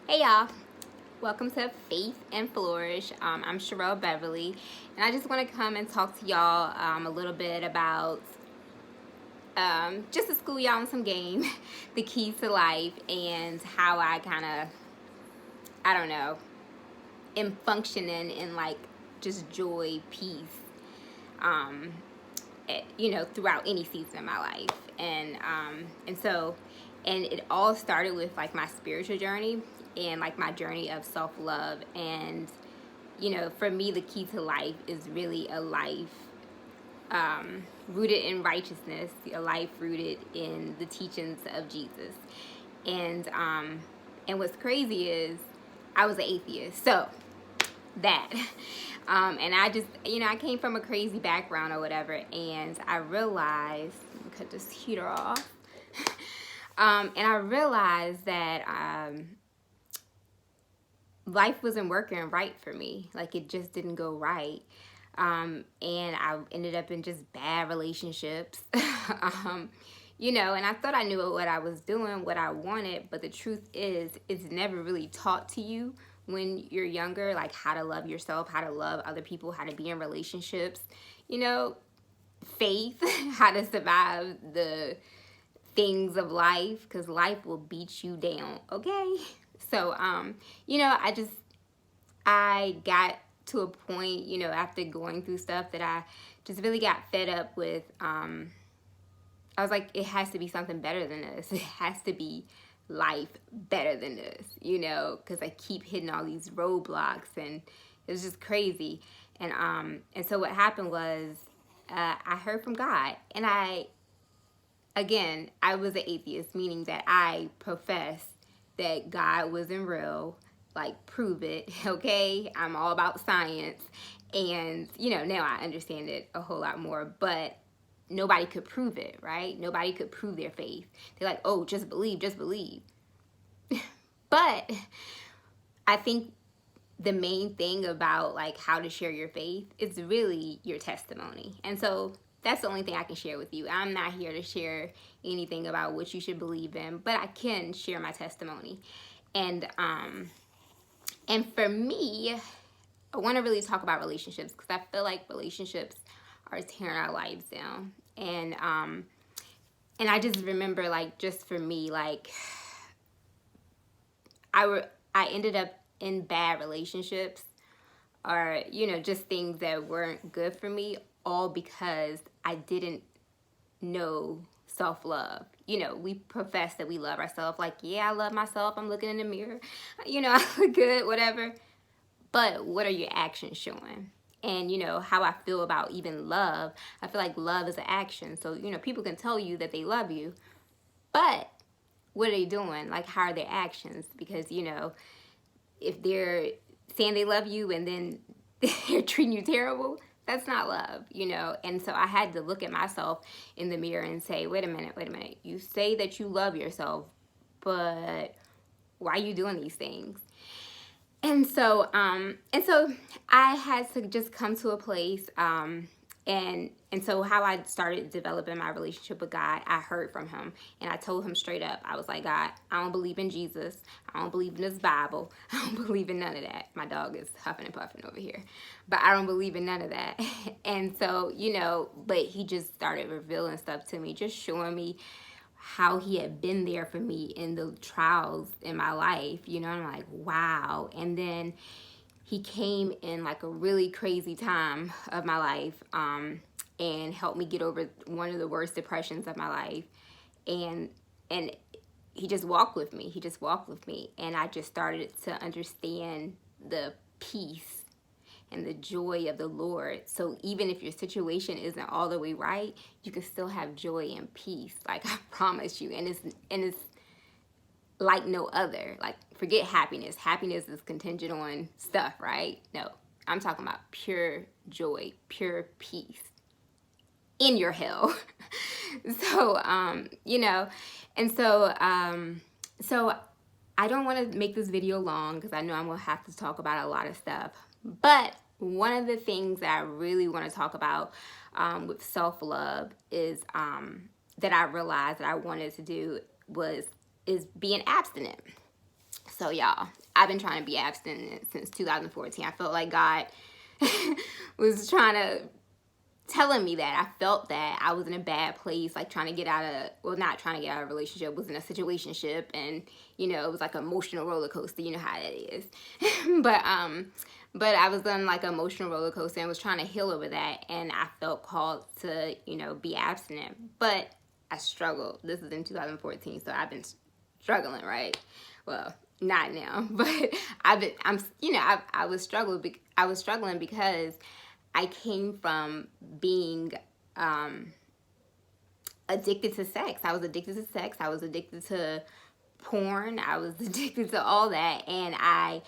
Hey y'all, welcome to Faith and Flourish. I'm Sherelle Beverly, and I just want to come and talk to y'all a little bit about just to school y'all on some game, the keys to life, and how I kind of, I don't know, am functioning in like just joy, peace, um, throughout any season of my life. And it all started with like my spiritual journey and like my journey of self-love. And for me, the key to life is really a life rooted in righteousness, a life rooted in the teachings of Jesus. And what's crazy is I was an atheist, so that and I just, I came from a crazy background or whatever, and I realized, let me cut this heater off. And I realized that life wasn't working right for me. Like, it just didn't go right. And I ended up in just bad relationships. And I thought I knew what I was doing, what I wanted, but the truth is, it's never really taught to you when you're younger, like how to love yourself, how to love other people, how to be in relationships, faith, how to survive the things of life, because life will beat you down, okay? So, I got to a point, after going through stuff, that I just really got fed up with. I was like, it has to be something better than this. It has to be life better than this, because I keep hitting all these roadblocks, and it was just crazy. And so what happened was, I heard from God, and I was an atheist, meaning that I professed that God wasn't real. Like, prove it, okay? I'm all about science. And, now I understand it a whole lot more, but nobody could prove it, right? Nobody could prove their faith. They're like, oh, just believe, just believe. But I think the main thing about like how to share your faith is really your testimony. And so that's the only thing I can share with you. I'm not here to share anything about what you should believe in, but I can share my testimony. And for me, I want to really talk about relationships, because I feel like relationships are tearing our lives down. And I just remember, like, just for me, like, I ended up in bad relationships, or just things that weren't good for me, all because I didn't know self-love. We profess that we love ourselves, like, yeah, I love myself, I'm looking in the mirror, I look good, whatever. But what are your actions showing? And how I feel about even love, I feel like love is an action. So people can tell you that they love you, but what are they doing? Like, how are their actions? Because if they're saying they love you and then they're treating you terrible, that's not love, And so I had to look at myself in the mirror and say, wait a minute. You say that you love yourself, but why are you doing these things? And so I had to just come to a place, and so how I started developing my relationship with God, I heard from him, and I told him straight up. I was like, God, I don't believe in Jesus. I don't believe in this Bible. I don't believe in none of that. My dog is huffing and puffing over here, but I don't believe in none of that. And so, but he just started revealing stuff to me, just showing me how he had been there for me in the trials in my life, and I'm like, wow. And then he came in like a really crazy time of my life, and helped me get over one of the worst depressions of my life. And he just walked with me. And I just started to understand the peace and the joy of the Lord. So even if your situation isn't all the way right, you can still have joy and peace. Like, I promise you. And it's like no other. Like, forget happiness. Happiness is contingent on stuff, right? No, I'm talking about pure joy, pure peace in your hell. So, and so I don't want to make this video long, because I know I'm going to have to talk about a lot of stuff. But one of the things that I really want to talk about with self-love is that I realized that I wanted to do is being abstinent. So y'all, I've been trying to be abstinent since 2014. I felt like God was telling me that. I felt that I was in a bad place, like trying to get out of, well, not trying to get out of a relationship, was in a situationship, and it was like an emotional roller coaster. You know how that is. but I was on like an emotional roller coaster and was trying to heal over that, and I felt called to be abstinent, but I struggled. This is in 2014, so I've been struggling, right? Well, not now, but I was struggling because I came from being addicted to sex. I was addicted to sex. I was addicted to porn. I was addicted to all that, and I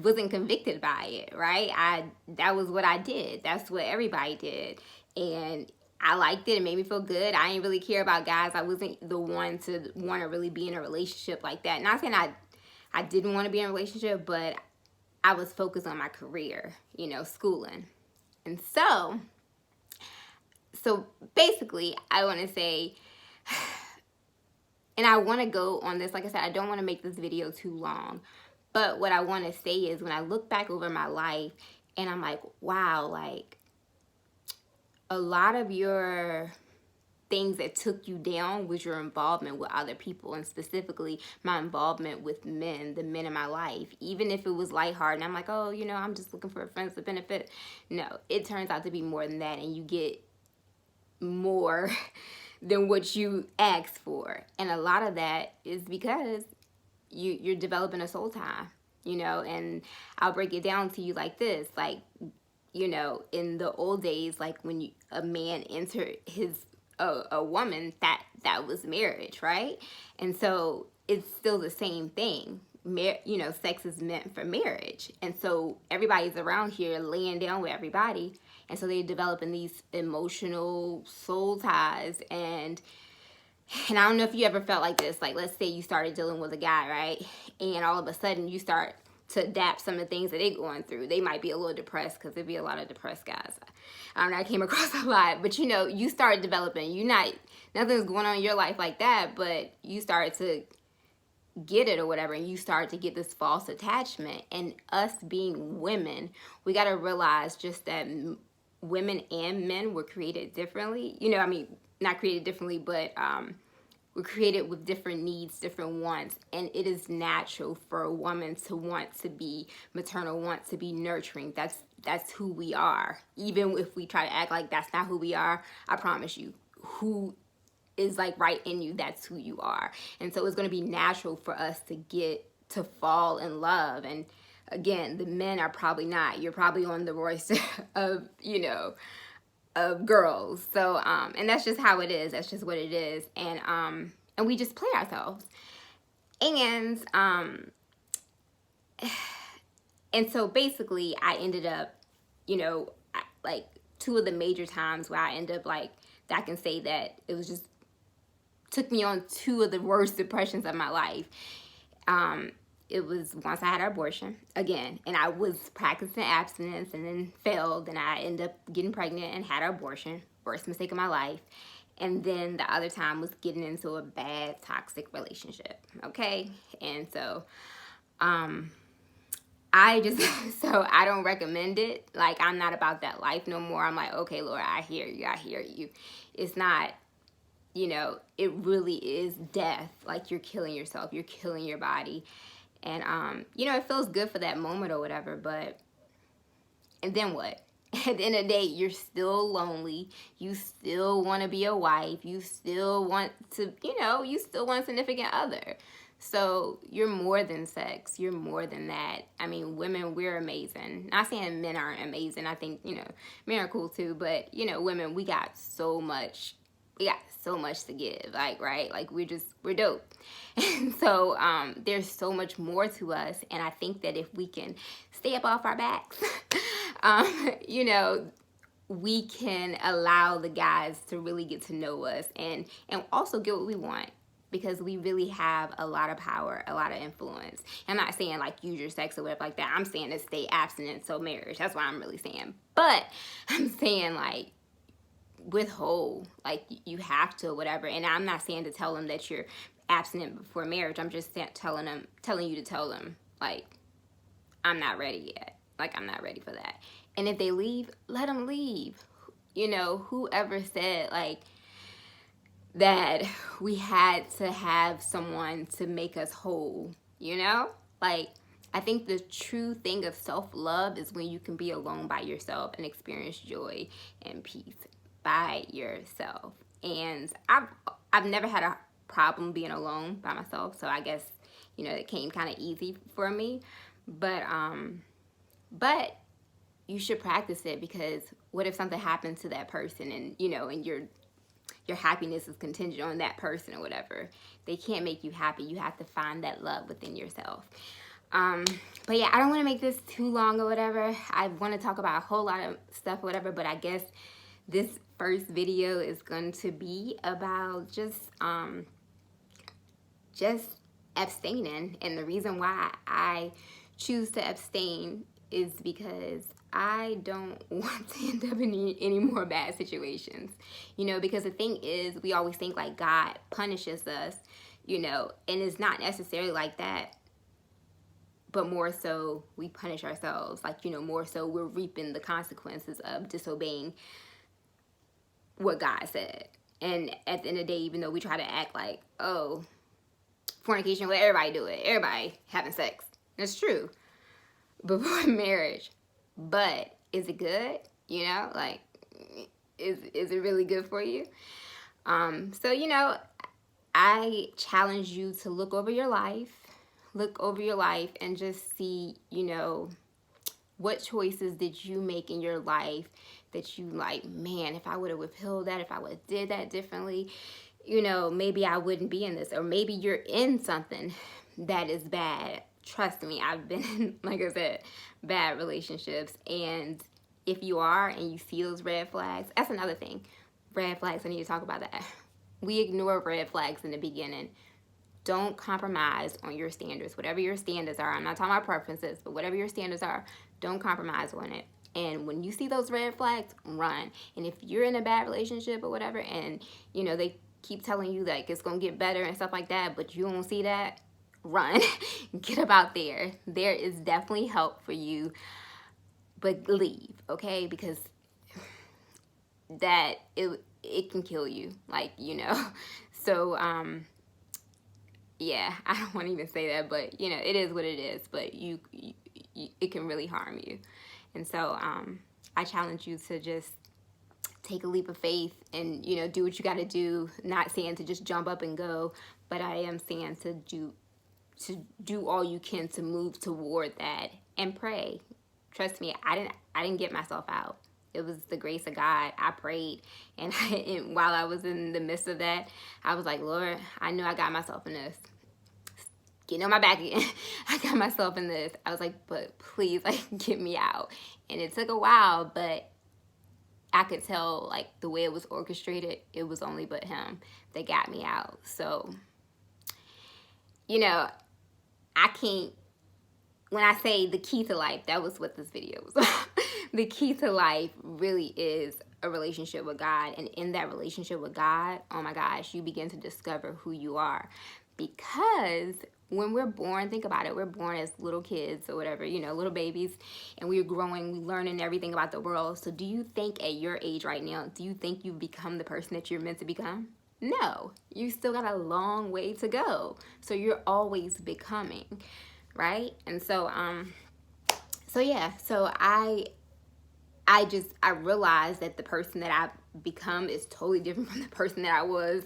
wasn't convicted by it, right? That was what I did. That's what everybody did, and I liked it. It made me feel good. I didn't really care about guys. I wasn't the one to want to really be in a relationship like that. Not saying I didn't want to be in a relationship, but I was focused on my career, schooling. And so basically, I want to say, and I want to go on this, like I said, I don't want to make this video too long, but what I want to say is when I look back over my life and I'm like, wow, like a lot of your things that took you down was your involvement with other people, and specifically my involvement with men, the men in my life. Even if it was lighthearted, I'm like, oh, I'm just looking for friends with benefit. No, it turns out to be more than that, and you get more than what you asked for. And a lot of that is because you're developing a soul tie, and I'll break it down to you like this, like, in the old days, like when a man entered a woman, that was marriage, right? And so it's still the same thing. Sex is meant for marriage, and so everybody's around here laying down with everybody, and so they're developing these emotional soul ties. And I don't know if you ever felt like this. Like, let's say you started dealing with a guy, right? And all of a sudden you start to adapt some of the things that they're going through. They might be a little depressed, because there'd be a lot of depressed guys. I came across a lot, but you start developing. Nothing's going on in your life like that, but you started to get it or whatever, and you start to get this false attachment. And us being women, we got to realize just that women and men were created differently. Not created differently, but we're created with different needs, different wants, and it is natural for a woman to want to be maternal, want to be nurturing. That's who we are. Even if we try to act like that's not who we are, I promise you, who is like right in you, that's who you are. And so it's going to be natural for us to fall in love. And again, the men are probably not. You're probably on the roster of of girls. So and that's just how it is. That's just what it is. And we just play ourselves. And so basically I ended up, like two of the major times where I end up like, I can say that it was just took me on two of the worst depressions of my life. It was once I had an abortion again, and I was practicing abstinence and then failed, and I ended up getting pregnant and had an abortion. Worst mistake of my life. And then the other time was getting into a bad toxic relationship. Okay. And so I don't recommend it. Like, I'm not about that life no more. I'm like, okay, Lord, I hear you. It's not, it really is death. Like, you're killing yourself. You're killing your body. And, it feels good for that moment or whatever, and then what? At the end of the day, you're still lonely. You still want to be a wife. You still want to, you still want a significant other. So you're more than sex. You're more than that. I mean, women, we're amazing. Not saying men aren't amazing. I think, men are cool too. But, women, we got so much to give, like, right? Like, we're dope. And so there's so much more to us. And I think that if we can stay up off our backs, we can allow the guys to really get to know us and also get what we want, because we really have a lot of power, a lot of influence. I'm not saying like use your sex or whatever like that. I'm saying to stay abstinent, so marriage. That's what I'm really saying. But I'm saying like withhold, like you have to, whatever. And I'm not saying to tell them that you're abstinent before marriage. I'm just telling you to tell them, like, I'm not ready yet. Like, I'm not ready for that. And if they leave, let them leave. You know, whoever said, like, that we had to have someone to make us whole, you know? Like, I think the true thing of self-love is when you can be alone by yourself and experience joy and peace by yourself. And I've never had a problem being alone by myself, so I guess, you know, it came kind of easy for me. But you should practice it, because what if something happens to that person, and, you know, and your happiness is contingent on that person or whatever. They can't make you happy. You have to find that love within yourself. But yeah, I don't want to make this too long or whatever. I want to talk about a whole lot of stuff or whatever, but I guess this first video is going to be about just abstaining. And the reason why I choose to abstain is because I don't want to end up in any more bad situations, you know, because the thing is, we always think like God punishes us, you know, and it's not necessarily like that, but more so we punish ourselves, like, you know, more so we're reaping the consequences of disobeying what God said. And at the end of the day, even though we try to act like, oh, fornication, well, everybody do it, everybody having sex, that's true, before marriage. But is it good? You know, like, is it really good for you? So, you know, I challenge you to look over your life and just see, you know, what choices did you make in your life that you like, man, if I would have withheld that, if I would have did that differently, you know, maybe I wouldn't be in this. Or maybe you're in something that is bad. Trust me, I've been in, like I said, bad relationships. And if you are and you see those red flags, that's another thing. Red flags, I need to talk about that. We ignore red flags in the beginning. Don't compromise on your standards. Whatever your standards are, I'm not talking about preferences, but whatever your standards are, don't compromise on it. And when you see those red flags, run. And if you're in a bad relationship or whatever, and, you know, they keep telling you like it's going to get better and stuff like that, but you don't see that, run. Get up out there. There is definitely help for you, but leave, okay? Because that it can kill you, like, you know. So yeah, I don't want to even say that, but, you know, it is what it is. But it can really harm you. And so I challenge you to just take a leap of faith and, you know, do what you got to do. Not saying to just jump up and go, but I am saying to do all you can to move toward that, and pray. Trust me, I didn't get myself out. It was the grace of God. I prayed, and while I was in the midst of that, I was like, Lord, I know I got myself in this. Getting on my back again. I got myself in this. I was like, but please, like, get me out. And it took a while, but I could tell, like, the way it was orchestrated, it was only but Him that got me out. So, you know, I can't, when I say the key to life, that was what this video was about. The key to life really is a relationship with God. And in that relationship with God, oh my gosh, you begin to discover who you are. Because when we're born, think about it, we're born as little kids or whatever, you know, little babies, and we're growing, we're learning everything about the world. So do you think at your age right now, do you think you've become the person that you're meant to become? No, you still got a long way to go. So you're always becoming, right? And so, yeah, so I realized that the person that I've become is totally different from the person that I was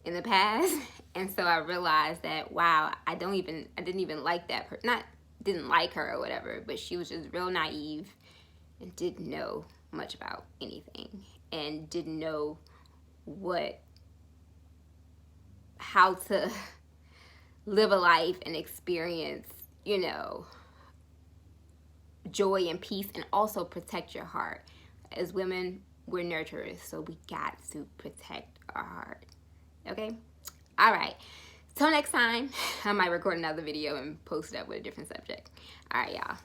in the past. And so I realized that, wow, I didn't even like that person. Didn't like her or whatever, but she was just real naive and didn't know much about anything and didn't know how to live a life and experience, you know, joy and peace, and also protect your heart. As women, we're nurturers, so we got to protect our heart. Okay? All right. Till next time, I might record another video and post it up with a different subject. All right, y'all.